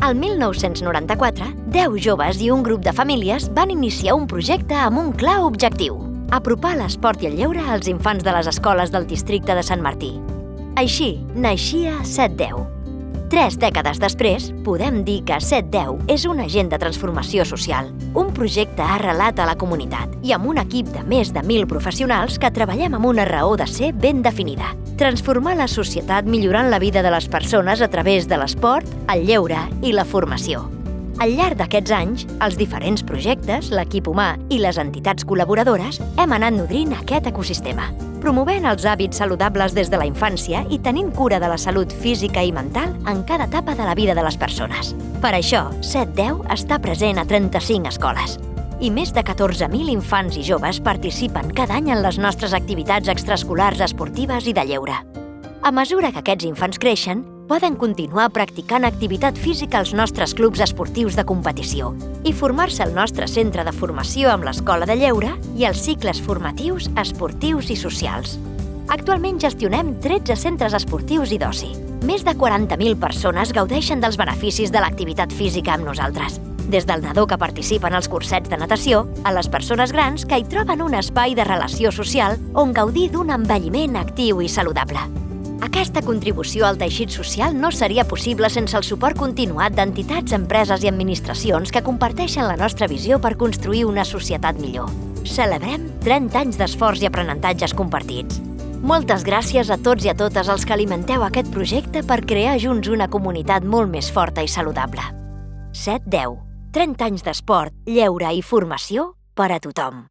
Al 1994, 10 joves i un grup de famílies van iniciar un projecte amb un clar objectiu: apropar l'esport i el lleure als infants de les escoles del districte de Sant Martí. Així naixia 7-10. 3 dècades després, podem dir que 7-10 és un agent de transformació social, un projecte arrelat a la comunitat i amb un equip de més de 1.000 professionals que treballem amb una raó de ser ben definida: transformar la societat millorant la vida de les persones a través de l'esport, el lleure i la formació. Al llarg d'aquests anys, els diferents projectes, l'equip humà i les entitats col·laboradores hem anat nodrint aquest ecosistema, promovent els hàbits saludables des de la infància i tenint cura de la salut física i mental en cada etapa de la vida de les persones. Per això, 7-10 està present a 35 escoles. I més de 14.000 infants i joves participen cada any en les nostres activitats extraescolars, esportives i de lleure. A mesura que aquests infants creixen, poden continuar practicant activitat física als nostres clubs esportius de competició i formar-se al nostre centre de formació amb l'Escola de Lleure i els cicles formatius, esportius i socials. Actualment gestionem 13 centres esportius i d'oci. Més de 40.000 persones gaudeixen dels beneficis de l'activitat física amb nosaltres, des del nadó que participa en els cursets de natació a les persones grans que hi troben un espai de relació social on gaudir d'un envelliment actiu i saludable. Aquesta contribució al teixit social no seria possible sense el suport continuat d'entitats, empreses i administracions que comparteixen la nostra visió per construir una societat millor. Celebrem 30 anys d'esforç i aprenentatges compartits. Moltes gràcies a tots i a totes els que alimenteu aquest projecte per crear junts una comunitat molt més forta i saludable. 7-10. 30 anys d'esport, lleure i formació per a tothom.